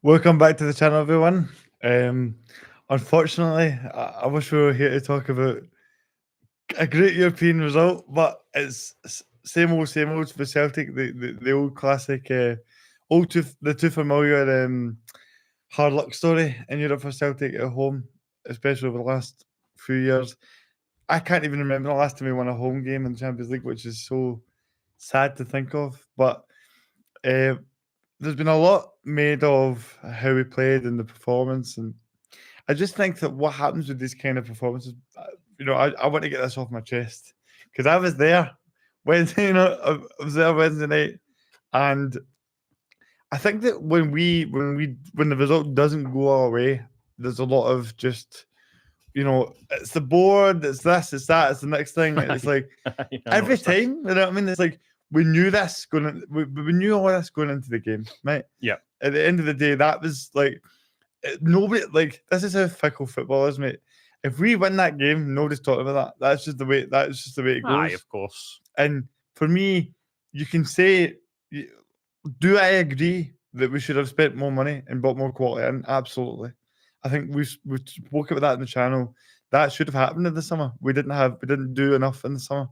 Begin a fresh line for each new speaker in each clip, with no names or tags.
Welcome back to the channel, everyone. Unfortunately, I wish we were here to talk about a great European result, but it's same old for Celtic. The old classic, the too familiar hard luck story in Europe for Celtic at home, especially over the last few years. I can't even remember the last time we won a home game in the Champions League, which is so sad to think of. But there's been a lot made of how we played and the performance, and I just think that what happens with these kind of performances, I want to get this off my chest because I was there Wednesday, I was there Wednesday night, and I think that when the result doesn't go our way, there's a lot of just, it's the board, it's this, it's that, it's the next thing. It's like every time, you know what I mean? It's like we knew this we knew all this going into the game, right?
Yeah.
At the end of the day, that was like nobody, like, this is how fickle football is, mate. If we win that game, nobody's talking about that. That's just the way it goes.
Aye, of course.
And for me, you can say, do I agree that we should have spent more money and bought more quality in? Absolutely. I think we spoke about that in the channel. That should have happened in the summer. We didn't do enough in the summer.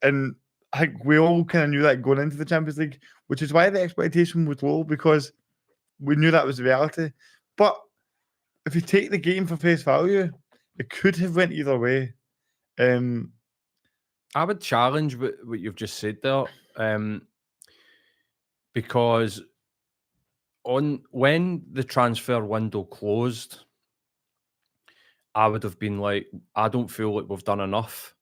And I think we all kind of knew that going into the Champions League, which is why the expectation was low, because we knew that was the reality. But if you take the game for face value, it could have went either way.
I would challenge what you've just said there, because when the transfer window closed, I would have been like, I don't feel like we've done enough.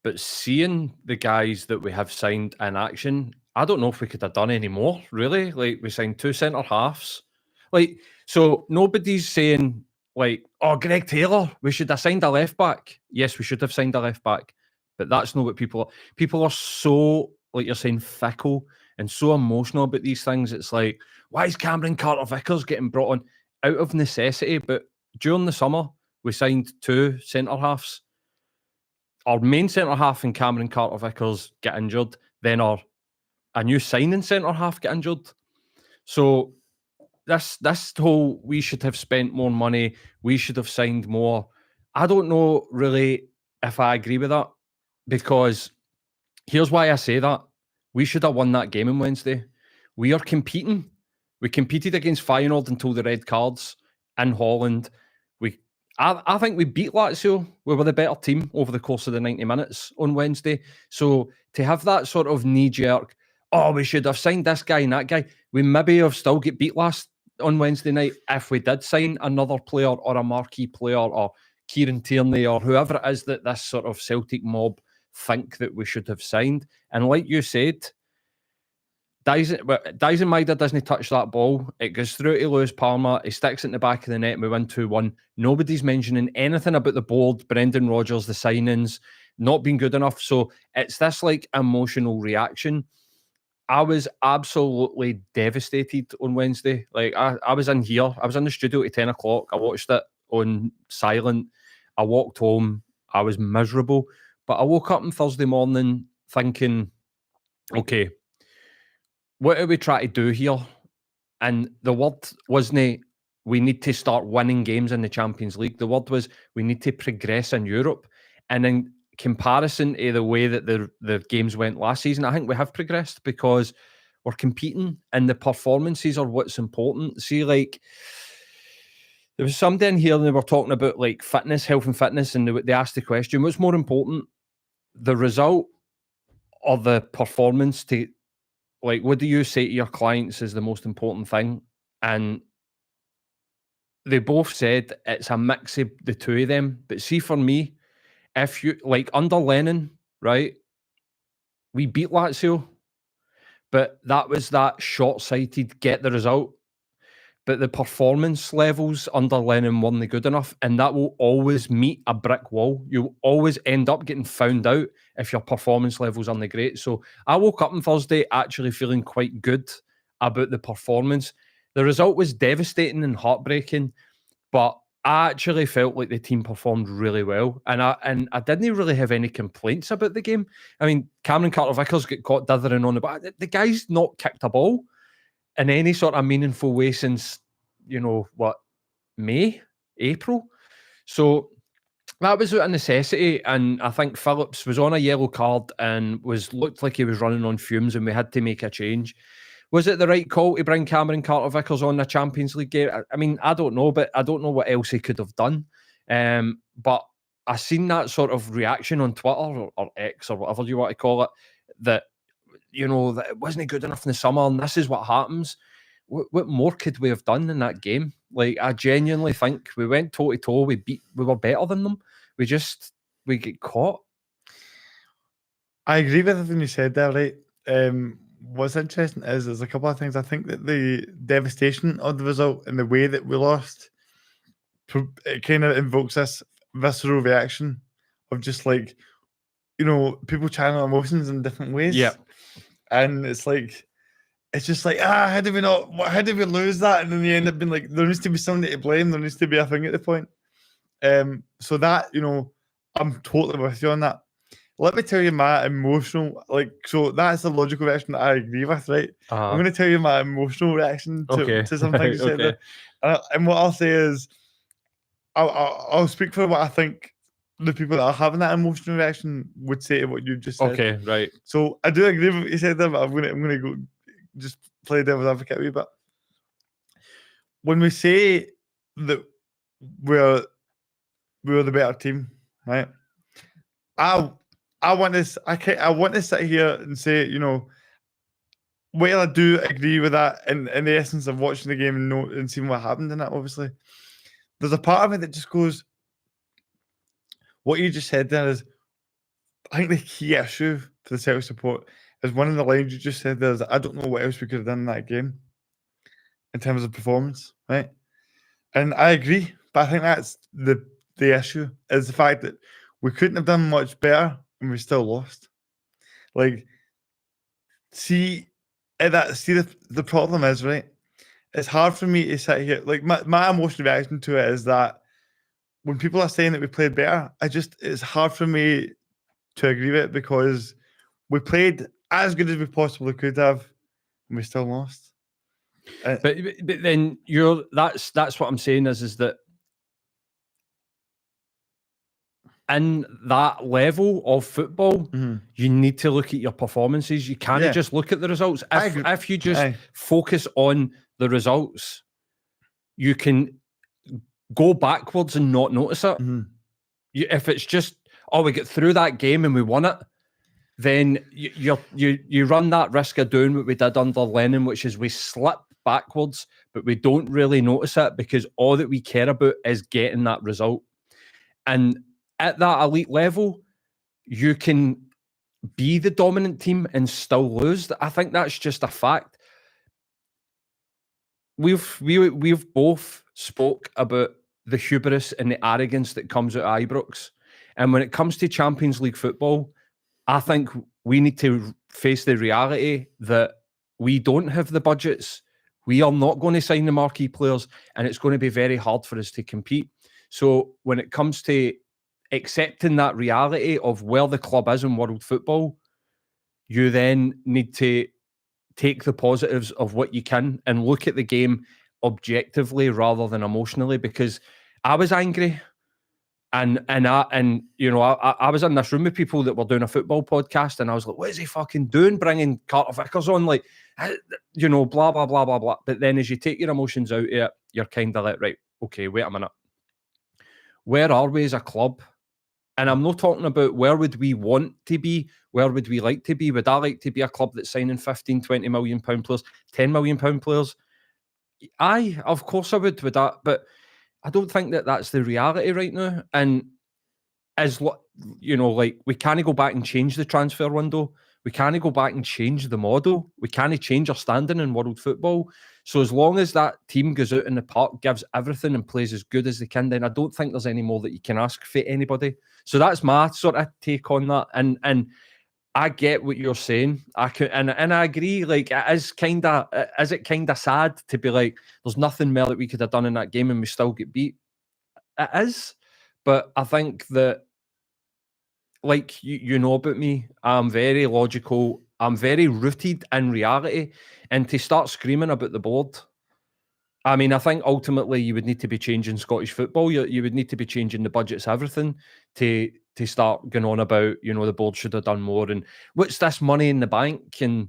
But seeing the guys that we have signed in action, I don't know if we could have done any more, really. Like, we signed 2 centre halves. Like, so nobody's saying, like, oh, Greg Taylor, we should have signed a left back. Yes, we should have signed a left back. But that's not what people are so, like you're saying, fickle and so emotional about these things. It's like, why is Cameron Carter-Vickers getting brought on out of necessity? But during the summer, we signed 2 centre halves. Our main centre half and Cameron Carter-Vickers get injured. Then a new signing centre half get injured. So this whole, we should have spent more money, we should have signed more. I don't know really if I agree with that, because here's why I say that. We should have won that game on Wednesday. We are competing. We competed against Feyenoord until the red cards in Holland. I think we beat Lazio. We were the better team over the course of the 90 minutes on Wednesday. So to have that sort of knee-jerk, oh, we should have signed this guy and that guy, we maybe have still get beat on Wednesday night if we did sign another player or a marquee player or Kieran Tierney or whoever it is that this sort of Celtic mob think that we should have signed. And like you said, Dyson Maida doesn't touch that ball. It goes through to Lewis Palmer. He sticks it in the back of the net and we win 2-1. Nobody's mentioning anything about the board, Brendan Rodgers, the signings, not being good enough. So it's this like emotional reaction. I was absolutely devastated on Wednesday. Like I was in here. I was in the studio at 10 o'clock. I watched it on silent. I walked home. I was miserable. But I woke up on Thursday morning thinking, okay, what are we trying to do here? And the word wasn't, we need to start winning games in the Champions League. The word was, we need to progress in Europe. And in comparison to the way that the games went last season, I think we have progressed because we're competing and the performances are what's important. See, like, there was somebody in here and they were talking about like fitness, health and fitness, and they asked the question, what's more important, the result or the performance? To like, what do you say to your clients is the most important thing? And they both said it's a mix of the two of them. But see, for me, if you, like, under Lennon, right, we beat Lazio, but that was that short-sighted get the result. But the performance levels under Lennon weren't good enough, and that will always meet a brick wall. You'll always end up getting found out if your performance levels aren't great. So I woke up on Thursday actually feeling quite good about the performance. The result was devastating and heartbreaking, but I actually felt like the team performed really well, and I didn't really have any complaints about the game. I mean, Cameron Carter-Vickers got caught dithering on the back. The guy's not kicked a ball. in any sort of meaningful way since, May, April. So that was out of necessity, and I think Phillips was on a yellow card and looked like he was running on fumes, and we had to make a change. Was it the right call to bring Cameron Carter-Vickers on the Champions League game? I mean, I don't know, but I don't know what else he could have done. But I seen that sort of reaction on Twitter or X or whatever you want to call it, that that it wasn't good enough in the summer, and this is what happens. What more could we have done in that game? Like, I genuinely think we went toe to toe. We were better than them. We get caught.
I agree with everything you said there, right? What's interesting is there's a couple of things. I think that the devastation of the result and the way that we lost, it kind of invokes this visceral reaction of just like, people channel emotions in different ways.
Yeah.
And it's like, it's just like, how did we lose that? And then you end up being like, there needs to be somebody to blame. There needs to be a thing at the point. So that, I'm totally with you on that. Let me tell you my emotional, so that's the logical reaction that I agree with, right?
Uh-huh.
I'm going to tell you my emotional reaction to something you said there. And what I'll say is, I'll speak for what I think the people that are having that emotional reaction would say to what you just said.
Okay, right.
So I do agree with what you said there, but I'm gonna go just play devil's advocate a wee bit. When we say that we're the better team, right? I want to I want to sit here and say, while I do agree with that in the essence of watching the game and seeing what happened in it, obviously, there's a part of it that just goes, what you just said there is, I think the key issue for the Celtic support is one of the lines you just said there is, I don't know what else we could have done in that game in terms of performance, right? And I agree, but I think that's the issue, is the fact that we couldn't have done much better and we still lost. Like, the problem is, right, it's hard for me to sit here, like my emotional reaction to it is that when people are saying that we played better, it's hard for me to agree with it, because we played as good as we possibly could have and we still lost.
But then that's what I'm saying is that in that level of football, you need to look at your performances. You can't just look at the results. If you just focus on the results, you can go backwards and not notice it. If it's just, we get through that game and we won it, then you run that risk of doing what we did under Lennon, which is we slip backwards, but we don't really notice it because all that we care about is getting that result. And at that elite level, you can be the dominant team and still lose. I think that's just a fact. We've both spoke about the hubris and the arrogance that comes out of Ibrox. And when it comes to Champions League football, I think we need to face the reality that we don't have the budgets. We are not going to sign the marquee players, and it's going to be very hard for us to compete. So when it comes to accepting that reality of where the club is in world football, you then need to take the positives of what you can and look at the game objectively rather than emotionally, because I was angry. And I was in this room with people that were doing a football podcast, and I was like, what is he fucking doing bringing Carter-Vickers on? Like, blah, blah, blah, blah, blah. But then as you take your emotions out of it, you're kind of like, right, okay, wait a minute. Where are we as a club? And I'm not talking about where would we want to be, where would we like to be? Would I like to be a club that's signing 15, 20 million pound players, 10 million pound players? Aye, of course I would with that, but I don't think that that's the reality right now. And we can't go back and change the transfer window. We can't go back and change the model. We can't change our standing in world football. So as long as that team goes out in the park, gives everything and plays as good as they can, then I don't think there's any more that you can ask for anybody. So that's my sort of take on that. And I get what you're saying. And I agree. Like, is it kind of sad to be like, there's nothing more that we could have done in that game and we still get beat? It is. But I think that, like you know about me, I'm very logical. I'm very rooted in reality, and to start screaming about the board, I mean, I think ultimately you would need to be changing Scottish football. You would need to be changing the budgets, everything, to start going on about, the board should have done more, and what's this money in the bank, and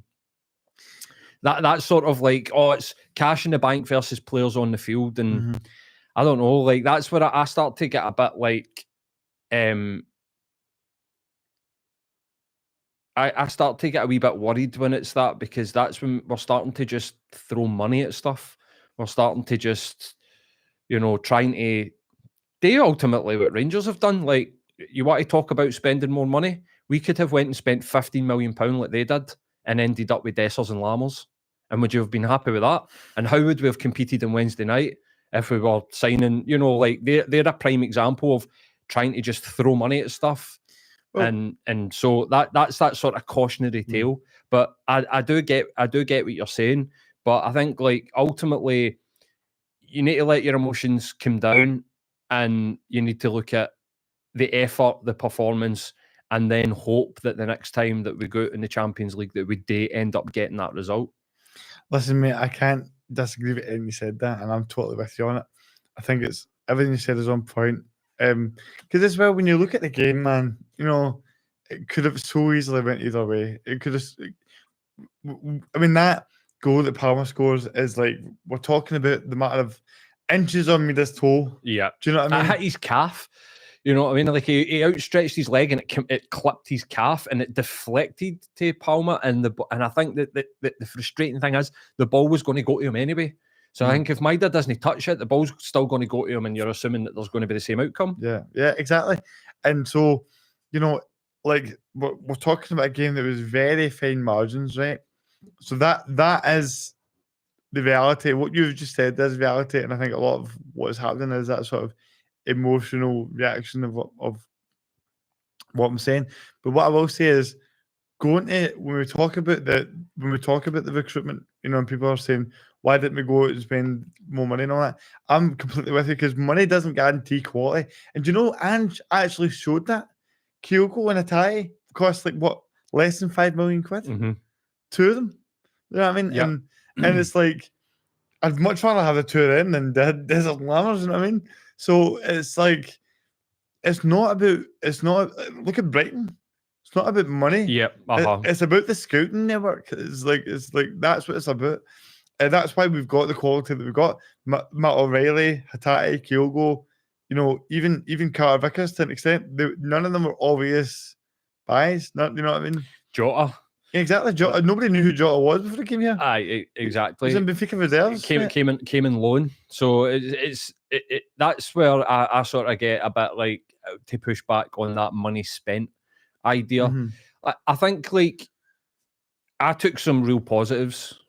that's sort of like, it's cash in the bank versus players on the field, and I don't know, like that's where I start to get a bit like, I start to get a wee bit worried when it's that, because that's when we're starting to just throw money at stuff. We're starting to just, trying to do ultimately what Rangers have done. Like, you want to talk about spending more money? We could have went and spent £15 million like they did and ended up with Dessers and Lammers. And would you have been happy with that? And how would we have competed on Wednesday night if we were signing, like they're a prime example of trying to just throw money at stuff. Well, and so that's that sort of cautionary tale. But I do get what you're saying. But I think, like, ultimately you need to let your emotions come down, and you need to look at the effort, the performance, and then hope that the next time that we go out in the Champions League that we do end up getting that result.
Listen, mate, I can't disagree with anything you said that, and I'm totally with you on it. I think it's everything you said is on point. Because as well, when you look at the game, man, it could have so easily went either way. It could have. I mean, that goal that Palmer scores is like, we're talking about the matter of inches on Mida's toe.
Yeah.
Do you know what I mean?
I hit his calf. You know what I mean? Like, he outstretched his leg and it clipped his calf and it deflected to Palmer. And I think that the frustrating thing is the ball was going to go to him anyway. So I think if Maida doesn't touch it, the ball's still going to go to him, and you're assuming that there's going to be the same outcome.
Yeah, exactly. And so, like, we're talking about a game that was very fine margins, right? So that is the reality. What you've just said is reality, and I think a lot of what is happening is that sort of emotional reaction of what I'm saying. But what I will say is, when we talk about the recruitment, and people are saying, why didn't we go out and spend more money and all that? I'm completely with you, because money doesn't guarantee quality. And Ange actually showed that. Kyogo and Atai cost less than £5 million. Two of them. You know what I mean?
Yep.
And it's like, I'd much rather have the two of them than Desert Lammers, you know what I mean? So it's like, look at Brighton. It's not about money.
Yep.
It's about the scouting network. It's like that's what it's about. And that's why we've got the quality that we've got. Matt O'Reilly, Hatate, Kyogo, even Carter Vickers to an extent. None of them were obvious buys. You know what I mean?
Jota.
Yeah, exactly. Jota. Nobody knew who Jota was before he came here.
Aye, exactly.
He was in Benfica reserves.
Came in loan. So it's that's where I sort of get a bit like to push back on that money spent idea. I think, like, I took some real positives.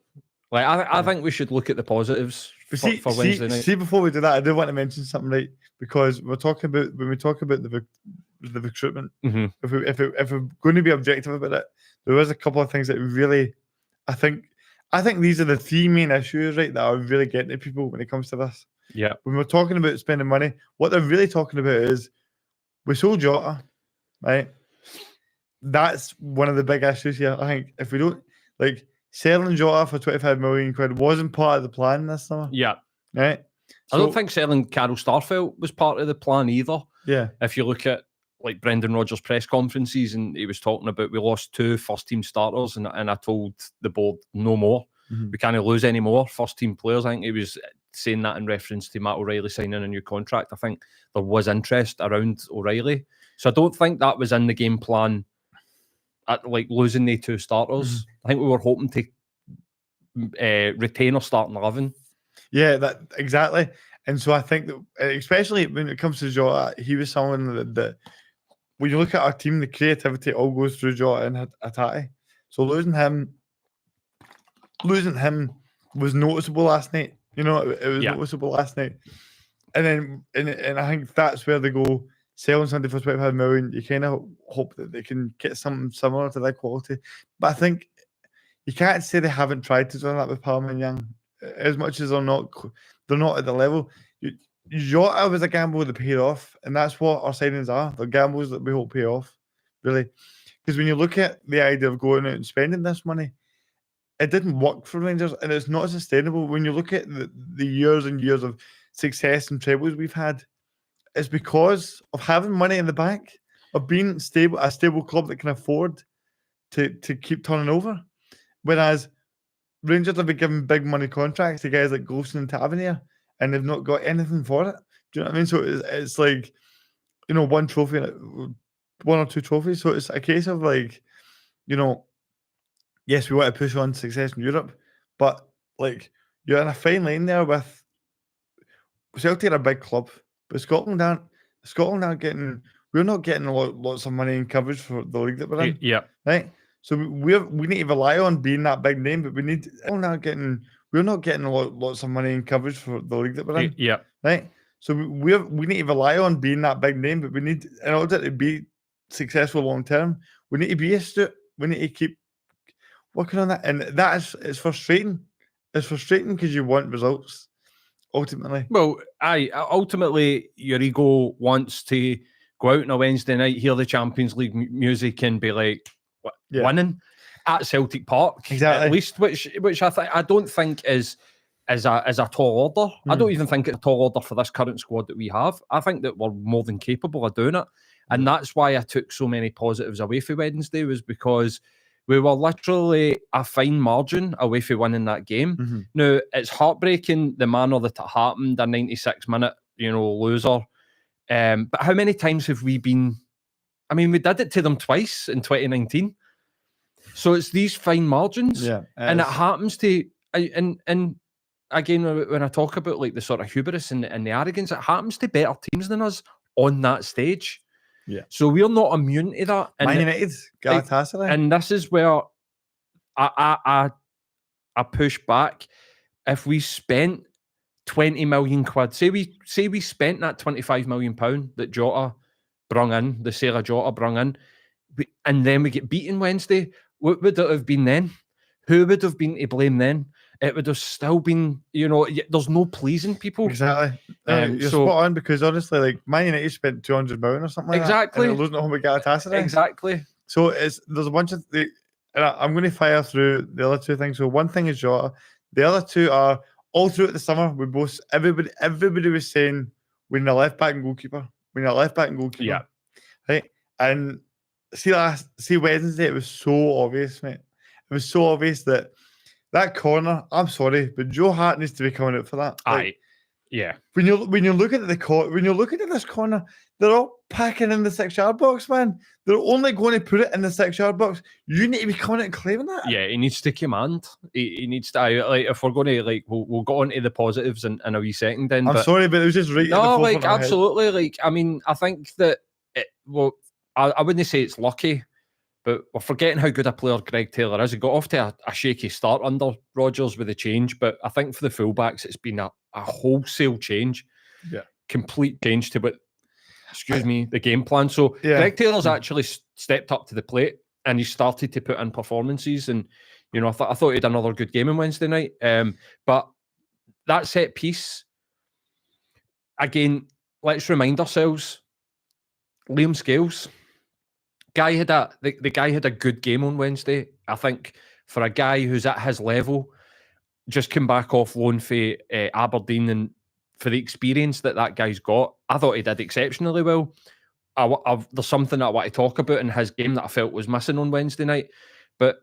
Like, I think we should look at the positives for Wednesday night.
See, before we do that, I do want to mention something, right? Because when we talk about the recruitment, if we're going to be objective about it, there was a couple of things that really, I think these are the three main issues, right, that are really getting to people when it comes to this.
Yeah.
When we're talking about spending money, what they're really talking about is, we sold Jota, right? That's one of the big issues here. I think if we don't, like, selling Jota for £25 million wasn't part of the plan this summer.
Yeah.
Right?
I don't think selling Carol Starfelt was part of the plan either.
Yeah.
If you look at, like, Brendan Rodgers' press conferences, and he was talking about, we lost 2 first-team starters, and I told the board no more. We can't lose any more first-team players. I think he was saying that in reference to Matt O'Reilly signing a new contract. I think there was interest around O'Reilly. So I don't think that was in the game plan at, like, losing the 2 starters. I think we were hoping to retain our starting 11. Yeah,
that exactly. And so I think that, especially when it comes to Jota, he was someone that when you look at our team, the creativity all goes through Jota and Hatate. So losing him was noticeable last night. It was noticeable last night. And then I think that's where they go, selling something for £25 million. You kind of hope that they can get something similar to that quality. But I think you can't say they haven't tried to do that with Palmer and Young, as much as they're not at the level. Jota was a gamble that paid off, and that's what our signings are. They're gambles that we hope pay off, really. Because when you look at the idea of going out and spending this money, it didn't work for Rangers, and it's not sustainable. When you look at the years and years of success and trebles we've had, it's because of having money in the bank, of being stable, a stable club that can afford to keep turning over. Whereas Rangers have been given big money contracts to guys like Golson and Tavernier, and they've not got anything for it. Do you know what I mean? So it's like, one trophy, one or two trophies. So it's a case of like, yes, we want to push on success in Europe, but like you're in a fine line there with Celtic are a big club, but Scotland aren't getting. We're not getting lots of money and coverage for the league that we're in.
Yeah.
Right. So we need to rely on being that big name, but we're not getting lots of money and coverage for the league that we're in.
Yeah.
Right. So we need to rely on being that big name, but in order to be successful long term, we need to be astute. We need to keep working on that, and it's frustrating. It's frustrating because you want results ultimately.
Well, ultimately your ego wants to go out on a Wednesday night, hear the Champions League music, and be like winning at Celtic Park,
exactly.
At least, which I don't think is a tall order. I don't even think it's a tall order for this current squad that we have. I think that we're more than capable of doing it, and that's why I took so many positives away for Wednesday, was because we were literally a fine margin away from winning that game. Now, it's heartbreaking the manner that it happened, a 96-minute, loser. But how many times have we been... I mean, we did it to them twice in 2019. So it's these fine margins.
Yeah,
and it happens to... And again, when I talk about like the sort of hubris and the arrogance, it happens to better teams than us on that stage.
Yeah.
So we're not immune to that.
Man United, Galatasaray.
And this is where I push back. If we spent 20 million quid, say we spent that 25 million pound that Jota brung in, the Sarah Jota brung in, and then we get beaten Wednesday, what would it have been then? Who would have been to blame then? It would have still been, there's no pleasing people.
Exactly. You're spot on, because honestly, like Man United spent 200 million or something like
exactly.
that, and they're losing at home with Galatasaray.
Exactly.
So there's a bunch of and I'm going to fire through the other two things. So one thing is Jota. The other two are all throughout the summer. Everybody was saying we need a left back and goalkeeper. We need a left back and goalkeeper.
Yeah.
Right. And see Wednesday, it was so obvious, mate. It was so obvious that corner, I'm sorry, but Joe Hart needs to be coming out for that.
Yeah.
When you're looking at this corner, they're all packing in the 6-yard box, man. They're only going to put it in the 6-yard box. You need to be coming out and claiming that.
Yeah, he needs to command. He needs to, like, if we're going to, like, we'll go on to the positives in a wee second then.
I'm sorry, but it was just right.
No, like, absolutely. Like, I mean, I think that I wouldn't say it's lucky, but we're forgetting how good a player Greg Taylor is. He got off to a shaky start under Rodgers with the change, but I think for the fullbacks, it's been a wholesale change.
Yeah. Complete
change to the game plan. So Greg Taylor's actually stepped up to the plate, and he started to put in performances. And, I thought he had another good game on Wednesday night. But that set piece, again, let's remind ourselves, Liam Scales, the guy had a good game on Wednesday. I think for a guy who's at his level, just come back off loan for Aberdeen, and for the experience that guy's got, I thought he did exceptionally well. There's something that I want to talk about in his game that I felt was missing on Wednesday night. But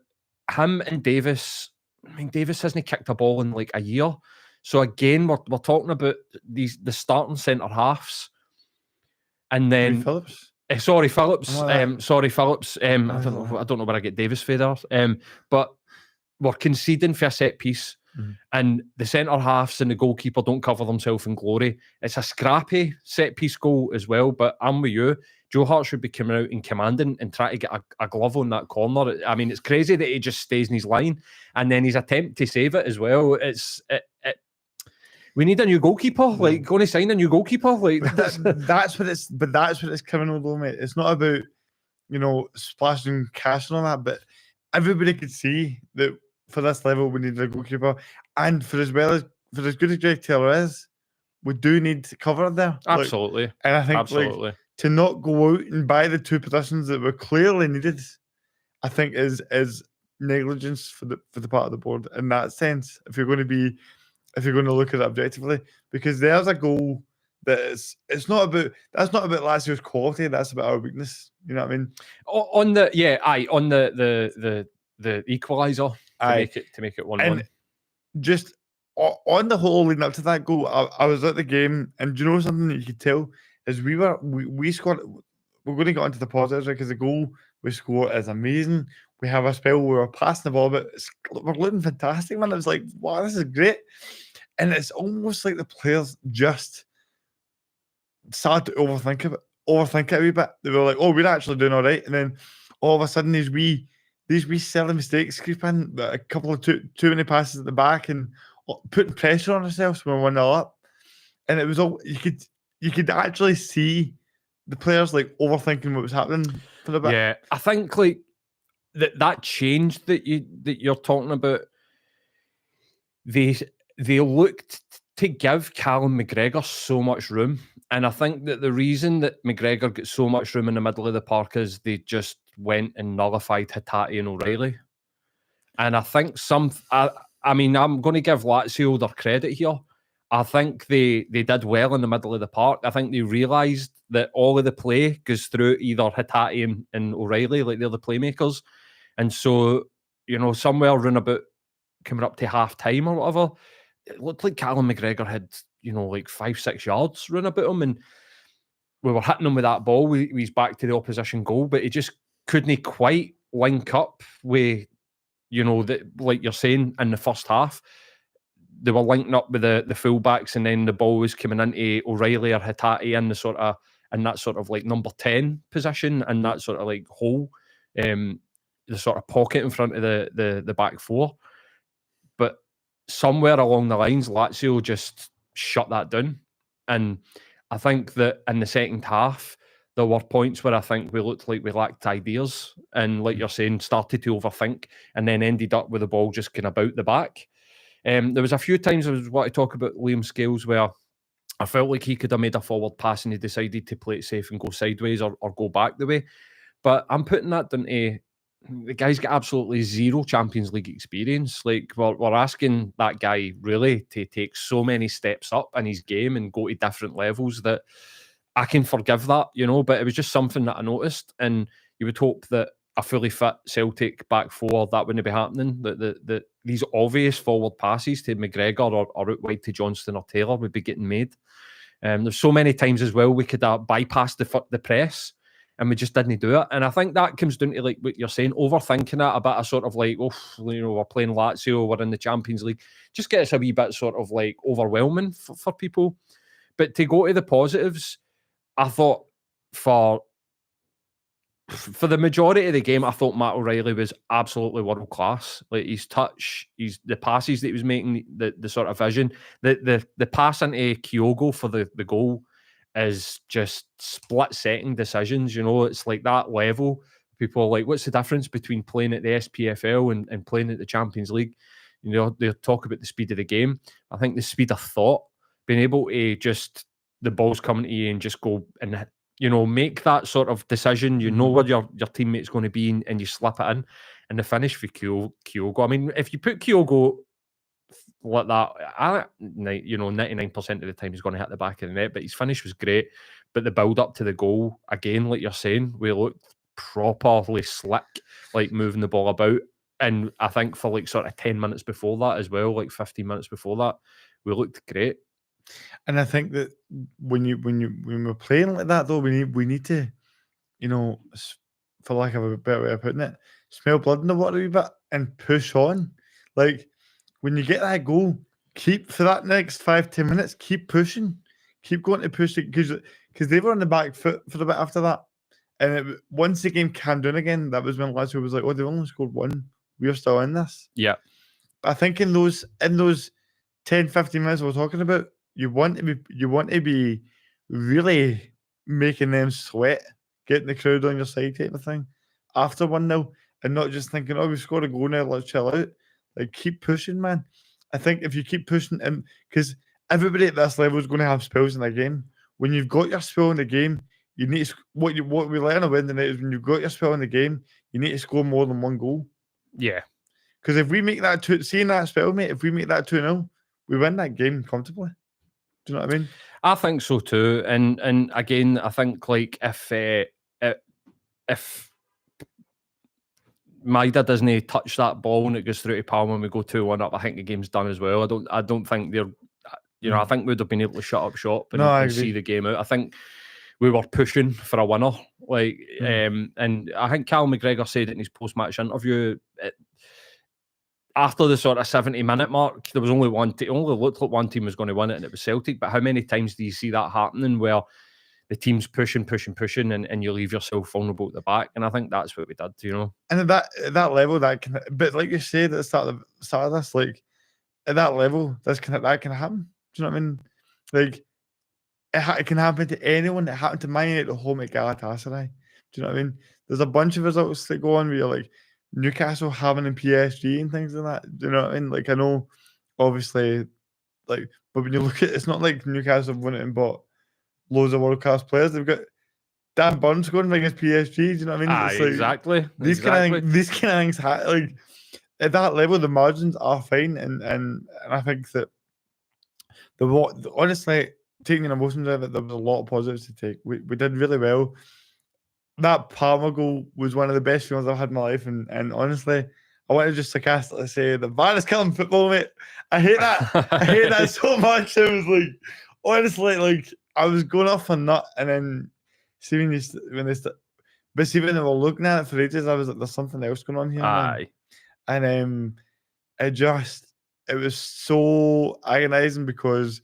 him and Davis, I mean, Davis hasn't kicked a ball in like a year. So again, we're talking about the starting centre halves, and then
Phillips.
Phillips. I don't know where I get Davis for there. But we're conceding for a set piece, and the centre halves and the goalkeeper don't cover themselves in glory. It's a scrappy set piece goal as well. But I'm with you. Joe Hart should be coming out and commanding and trying to get a glove on that corner. I mean, it's crazy that he just stays in his line, and then his attempt to save it as well. We need a new goalkeeper. Like, going to sign a new goalkeeper. Like,
that's what it's criminal though, mate. It's not about splashing cash and all that, but everybody could see that for this level we need a goalkeeper, and for as good as Greg Taylor is, we do need to cover there.
Absolutely.
And I think to not go out and buy the two positions that were clearly needed I think is negligence for the part of the board in that sense. If you're going to look at it objectively, because there's a goal that it's not about that's not about Lazio's quality. That's about our weakness. You know what I mean?
On the on the equaliser to make it 1-1.
And just on the whole leading up to that goal, I was at the game, and do you know something that you could tell is we scored. We're going to get onto the positives because the goal we score is amazing. We have a spell where we're passing the ball, but we're looking fantastic, man. It was like, wow, this is great. And it's almost like the players just started to overthink it a wee bit. They were like, oh, we're actually doing all right. And then all of a sudden these wee silly mistakes creep in, a couple of too many passes at the back and putting pressure on ourselves when we're 1-0 up. And it was all you could actually see the players like overthinking what was happening for a bit.
Yeah, I think like that change that you're talking about, they looked to give Callum McGregor so much room. And I think that the reason that McGregor gets so much room in the middle of the park is they just went and nullified Hatate and O'Reilly. And I think I mean, I'm going to give Lazio their credit here. I think they did well in the middle of the park. I think they realised that all of the play goes through either Hatate and O'Reilly, like they're the playmakers. And so, you know, somewhere around about coming up to half time or whatever, it looked like Callum McGregor had, you know, like 5-6 yards run about him, and we were hitting him with that ball. He's back to the opposition goal, but he just couldn't quite link up with, you know, like you're saying in the first half. They were linking up with the fullbacks, and then the ball was coming into O'Reilly or Hatate in that sort of like number 10 position, and that sort of like hole, the sort of pocket in front of the back four. But somewhere along the lines, Lazio just shut that down. And I think that in the second half, there were points where I think we looked like we lacked ideas, and like you're saying, started to overthink, and then ended up with the ball just kind of about the back. There was a few times I was want to talk about Liam Scales where I felt like he could have made a forward pass and he decided to play it safe and go sideways or go back the way. But I'm putting that down to the guy's got absolutely zero Champions League experience. Like we're asking that guy really to take so many steps up in his game and go to different levels that I can forgive that, you know. But it was just something that I noticed, and you would hope that a fully fit Celtic back four, that wouldn't be happening. That these obvious forward passes to McGregor or out wide to Johnston or Taylor would be getting made. There's so many times as well we could bypass the press, and we just didn't do it. And I think that comes down to like what you're saying, overthinking it a bit of sort of like, oh, you know, we're playing Lazio, we're in the Champions League. Just gets a wee bit sort of like overwhelming for people. But to go to the positives, I thought for the majority of the game, I thought Matt O'Reilly was absolutely world class. Like his touch, the passes that he was making, the sort of vision, the pass into Kyogo for the goal is just split second decisions. You know, it's like that level. People are like, what's the difference between playing at the SPFL and playing at the Champions League? You know, they talk about the speed of the game. I think the speed of thought, being able to just the ball's coming to you and just go and, you know, make that sort of decision. You know where your teammate's going to be and you slip it in. And the finish for Kyogo. I mean, if you put Kyogo like that, you know, 99% of the time he's going to hit the back of the net, but his finish was great. But the build up to the goal, again, like you're saying, we looked properly slick, like moving the ball about. And I think for like sort of 10 minutes before that as well, like 15 minutes before that, we looked great.
And I think that when we're playing like that, though, we need to, you know, for lack of a better way of putting it, smell blood in the water a wee bit and push on. Like when you get that goal, keep for that next 5-10 minutes, keep pushing, keep going to push it because they were on the back foot for a bit after that. And once the game calmed down again, that was when Lazio was like, oh, they've only scored one. We're still in this.
Yeah.
I think in those 10-15 minutes we're talking about, you want to be really making them sweat, getting the crowd on your side type of thing after 1-0, and not just thinking, oh, we scored a goal now, let's chill out. Like, keep pushing, man. I think if you keep pushing, and because everybody at this level is going to have spells in the game. When you've got your spell in the game, you need what we learn on Wednesday night is when you've got your spell in the game, you need to score more than one goal.
Yeah.
Because if we make that seeing that spell, mate, if we make that 2-0, we win that game comfortably. Do you know what I mean?
I think so too. And again, I think like if Maida doesn't touch that ball and it goes through to Palmer and we go 2-1 up, I think the game's done as well. I don't think they're, I think we'd have been able to shut up shop and see the game out. I think we were pushing for a winner. Like, and I think Cal McGregor said it in his post-match interview, after the sort of 70-minute mark, there was only one team. It only looked like one team was going to win it, and it was Celtic. But how many times do you see that happening where the team's pushing, and you leave yourself vulnerable at the back? And I think that's what we did,
And at that level, that can. But like you said at the start of this, like at that level, that can happen. Do you know what I mean? Like it can happen to anyone. It happened to mine at home at Galatasaray. Do you know what I mean? There's a bunch of results that go on where you're like Newcastle having in PSG and things like that. Do you know what I mean? Like I know, obviously, like, but when you look at it's not like Newcastle have won it and bought loads of world class players. They've got Dan Burns going against PSG. Do you know what I mean?
It's like, exactly.
These kind of things, like at that level, the margins are fine, and I think that honestly, taking the emotions out of it, there was a lot of positives to take. We did really well. That Palmer goal was one of the best feelings I've had in my life, and honestly, I want to just sarcastically say the VAR is killing football, mate. I hate that. I hate that so much. It was like, honestly, like I was going off on nut, and then see when they were looking at it for ages, I was like, there's something else going on here.
Aye.
Man. And it was so agonizing because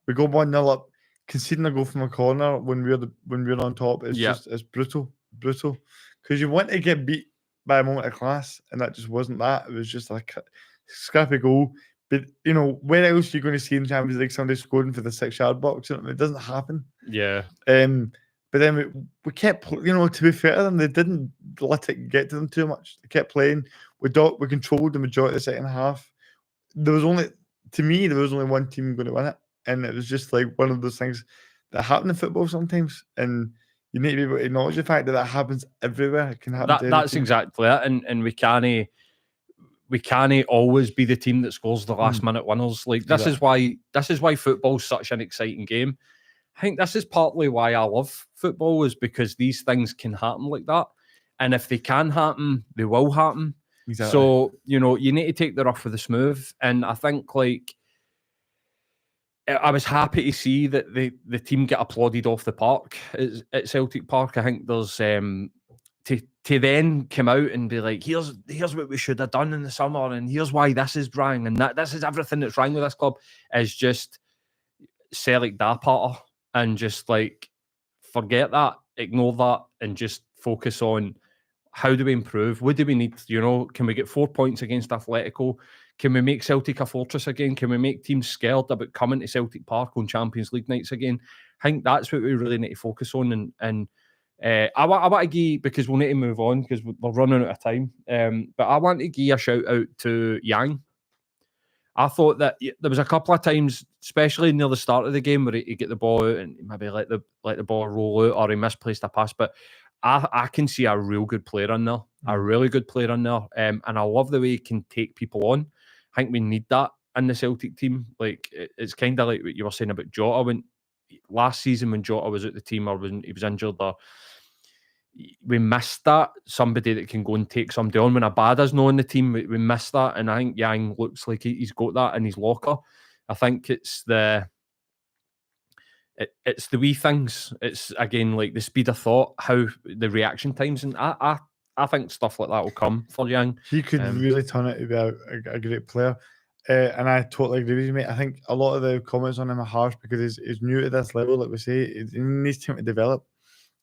we go 1-0 up, conceding a goal from a corner when we're on top. It's just it's brutal. Because you want to get beat by a moment of class, and that just wasn't that. It was just like a scrappy goal. But where else are you going to see in Champions League somebody scoring for the 6-yard box? It doesn't happen.
Yeah.
But then we kept, to be fair to them, they didn't let it get to them too much. They kept playing. We controlled the majority of the second half. There was only one team going to win it, and it was just like one of those things that happen in football sometimes, and you need to be able to acknowledge the fact that happens everywhere. It can happen.
That's exactly it, and we can't always be the team that scores the last minute winners. Like this is why football's such an exciting game. I think this is partly why I love football, is because these things can happen like that, and if they can happen, they will happen.
Exactly.
So you need to take the rough with the smooth, and I think like I was happy to see that the team get applauded off the park at Celtic Park. I think there's to then come out and be like, here's what we should have done in the summer, and here's why this is wrong, and this is everything that's wrong with this club, is just Celtic Dapater, and just like forget that, ignore that, and just focus on how do we improve? What do we need? Can we get 4 points against Atletico? Can we make Celtic a fortress again? Can we make teams scared about coming to Celtic Park on Champions League nights again? I think that's what we really need to focus on. And I want to give, because we'll need to move on because we're running out of time. But I want to give a shout out to Yang. I thought that there was a couple of times, especially near the start of the game, where he get the ball out and maybe let the ball roll out, or he misplaced a pass. But I can see a real good player in there, a really good player in there. And I love the way he can take people on. I think we need that in the Celtic team. Like, it's kind of like what you were saying about Jota last season when Jota was at the team, or when he was injured, or we missed that. Somebody that can go and take somebody on. When Abada's not on the team, we missed that. And I think Yang looks like he's got that in his locker. I think it's the wee things. It's, again, like the speed of thought, how the reaction times. And I think stuff like that will come for Yang.
He could really turn it to be a great player. And I totally agree with you, mate. I think a lot of the comments on him are harsh because he's new to this level, like we say. He needs time to develop.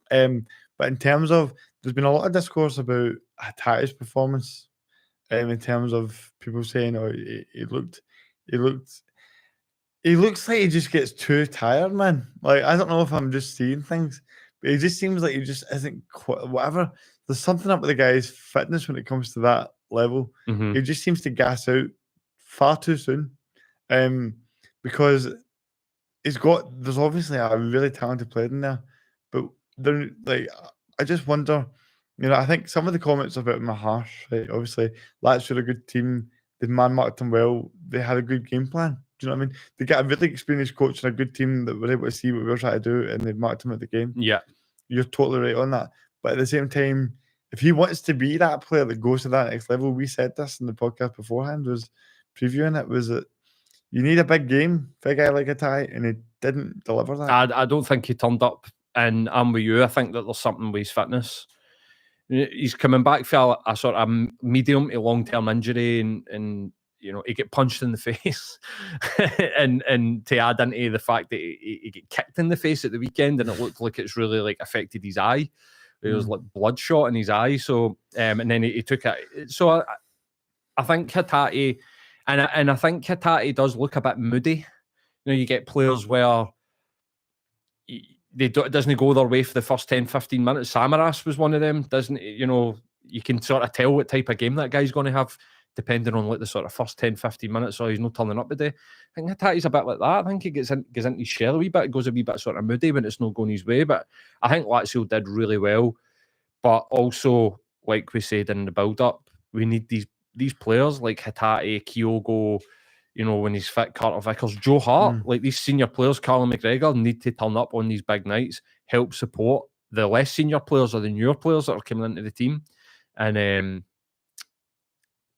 But in terms of, there's been a lot of discourse about Hattai's performance. In terms of people saying, "Oh, he looks like he just gets too tired, man." Like, I don't know if I'm just seeing things, but it just seems like he just isn't quite whatever. There's something up with the guy's fitness when it comes to that level.
Mm-hmm.
He just seems to gas out far too soon, because there's obviously a really talented player in there, but I just wonder You know, I think some of the comments about him are harsh. Right? Obviously, Lads were a good team. They man-marked him well. They had a good game plan. Do you know what I mean? They got a really experienced coach and a good team that were able to see what we were trying to do, and they marked him at the game.
Yeah.
You're totally right on that. But at the same time, if he wants to be that player that goes to that next level, we said this in the podcast beforehand, was previewing it, was that you need a big game for a guy like Atai, and he didn't deliver that.
I don't think he turned up, and I'm with you. I think that there's something with his fitness. He's coming back for a sort of medium to long-term injury, and you know, he get punched in the face, and to add into the fact that he get kicked in the face at the weekend, and it looked like it's really like affected his eye. There was like bloodshot in his eye. So and then he took it. So I think Hatate, and I think Hatate does look a bit moody. You know, you get players where it doesn't go their way for the first 10, 15 minutes. Samaras was one of them. Doesn't, you know, you can sort of tell what type of game that guy's going to have depending on like the sort of first 10, 15 minutes, so he's not turning up today. I think Hatate's a bit like that. I think he goes into his shell a wee bit, goes a wee bit sort of moody when it's not going his way. But I think Lazio did really well. But also, like we said in the build-up, we need these players like Hatate, Kyogo, you know, when he's fit, Carter Vickers, Joe Hart, like these senior players, Callum McGregor, need to turn up on these big nights, help support the less senior players or the newer players that are coming into the team. And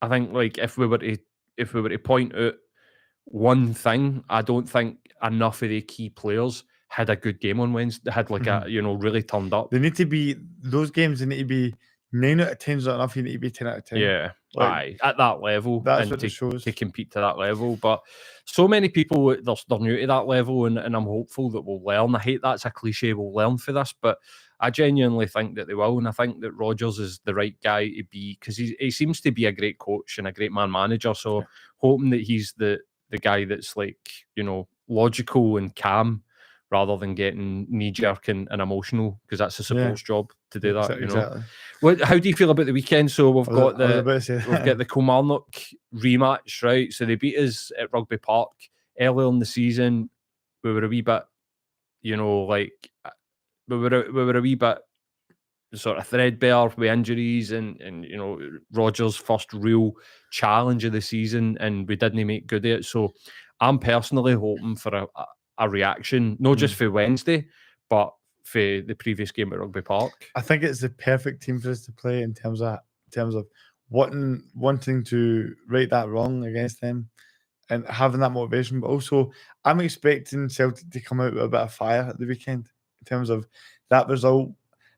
I think, like, if we were to point out one thing, I don't think enough of the key players had a good game on Wednesday. Had like a, you know, really turned up.
They need to be, those games, they need to be 9 out of 10 is not enough. You need to be 10 out of 10.
Yeah,
like,
at that level,
that's
and
what it shows.
to compete to that level. But so many people, they're new to that level, and I'm hopeful that we'll learn. I hate that's a cliche, we'll learn for this, but I genuinely think that they will, and I think that Rodgers is the right guy to be, because he seems to be a great coach and a great man manager. So hoping that he's the guy that's, like, you know, logical and calm, rather than getting knee-jerk and emotional, because that's a support's job to do that. You know, how do you feel about the weekend? So we've got the Kilmarnock rematch, right? So they beat us at Rugby Park earlier in the season. We were a wee bit, you know, like we were a wee bit sort of threadbare with injuries, and you know, Rodgers' first real challenge of the season, and we didn't make good at it. So I'm personally hoping for a reaction, not just for Wednesday, but for the previous game at Rugby Park.
I think it's the perfect team for us to play in terms of wanting to right that wrong against them and having that motivation. But also, I'm expecting Celtic to come out with a bit of fire at the weekend in terms of that result.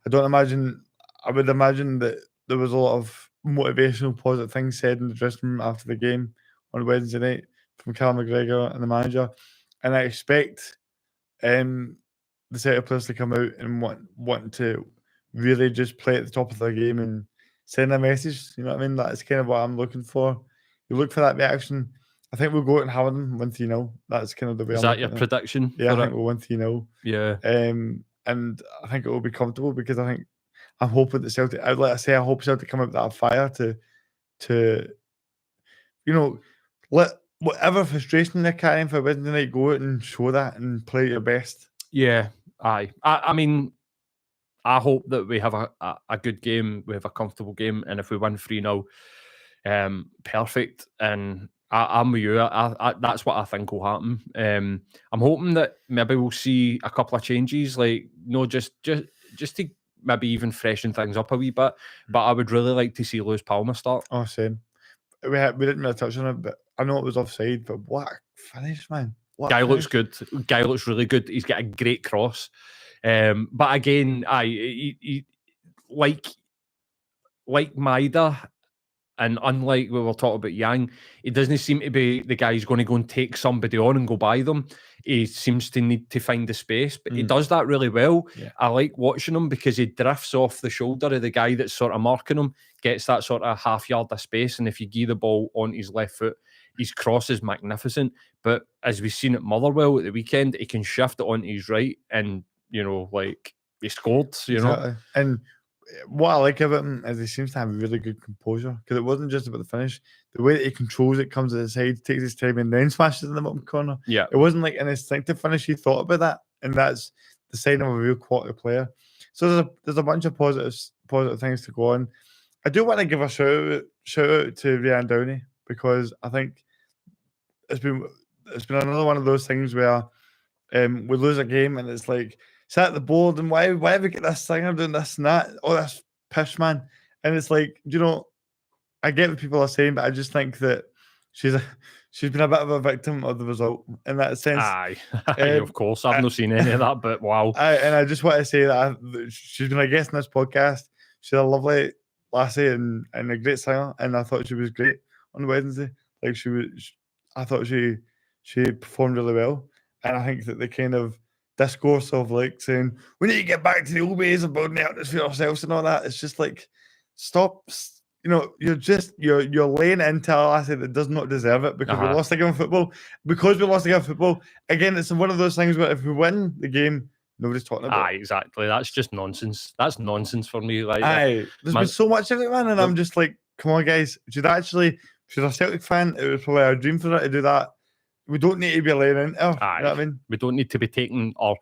I would imagine that there was a lot of motivational, positive things said in the dressing room after the game on Wednesday night from Callum McGregor and the manager. And I expect the Celtic players to come out and want to really just play at the top of their game and send a message. You know what I mean? That's kind of what I'm looking for. You look for that reaction. I think we'll go out and have them 1-3-0. That's kind of the way.
Is that your prediction?
Yeah, I think we'll 1-3-0.
Yeah.
And I think it will be comfortable, because I'm hoping that Celtic, like I say, I hope Celtic come out with that fire to you know, let whatever frustration they're carrying for Wednesday night, go out and show that and play your best.
Yeah, aye. I mean, I hope that we have a good game, we have a comfortable game, and if we win 3-0, perfect. And I'm with you. That's what I think will happen. I'm hoping that maybe we'll see a couple of changes, like just to maybe even freshen things up a wee bit. But I would really like to see Lewis Palmer start.
Oh, same. We didn't really touch on it, but I know it was offside. But what a finish, man!
Guy looks good. Guy looks really good. He's got a great cross. But again, he like Maida, and unlike we were talking about Yang, he doesn't seem to be the guy who's going to go and take somebody on and go by them. He seems to need to find the space, but he does that really well.
Yeah.
I like watching him because he drifts off the shoulder of the guy that's sort of marking him, gets that sort of half yard of space, and if you give the ball on his left foot, his cross is magnificent. But as we've seen at Motherwell at the weekend, he can shift it onto his right, and you know, like, he scored. You know,
and what I like about him is he seems to have really good composure, because it wasn't just about the finish. The way that he controls it, comes to the side, takes his time, and then smashes in the bottom corner.
Yeah,
it wasn't like an instinctive finish. He thought about that, and that's the sign of a real quality player. So there's a bunch of positives positive things to go on. I do want to give a shout out to Ryan Downey, because I think it's been another one of those things where we lose a game and it's like, sit at the board and why have we got this singer doing this and that, all this pish, man. And it's like, I get what people are saying, but I just think that she's been a bit of a victim of the result in that sense.
Aye, of course. I've not seen any of that, but wow.
And I just want to say that she's been a guest in this podcast. She's a lovely lassie and a great singer, and I thought she was great on Wednesday. Like I thought she performed really well, and I think that the kind of discourse of like saying we need to get back to the old ways of building the atmosphere ourselves and all that, it's just like, stop. You're laying into a lassie that does not deserve it because we lost a game of football. Because we lost a game of football, again, it's one of those things where if we win the game, nobody's talking about it.
Aye, exactly. That's just nonsense. That's nonsense for me. Like,
there's been so much of it, man, and I'm just like, come on, guys. She's a Celtic fan. It was probably a dream for her to do that. We don't need to be laying into her.
Aye,
you know what I mean?
We don't need to be taking our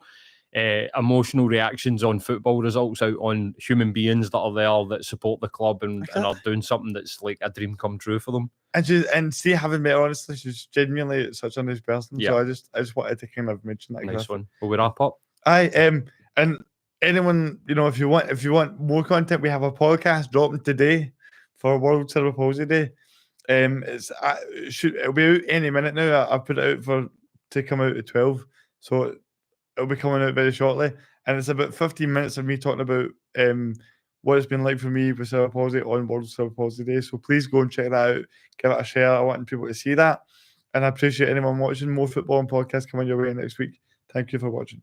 emotional reactions on football results out on human beings that are there that support the club and are doing something that's like a dream come true for them.
And see, having met her, honestly, she's genuinely such a nice person.
Yeah.
So I just wanted to kind of mention that.
Nice one. Will we wrap up?
Aye, and anyone, if you want more content, we have a podcast dropping today for World Cerebral Palsy Day. It'll be out any minute now. I put it out to come out at 12, so it'll be coming out very shortly, and it's about 15 minutes of me talking about what it's been like for me with cerebral palsy on World Cerebral Palsy Day. So please go and check that out. Give it a share. I want people to see that, and I appreciate anyone watching. More football and podcasts coming your way next week. Thank you for watching.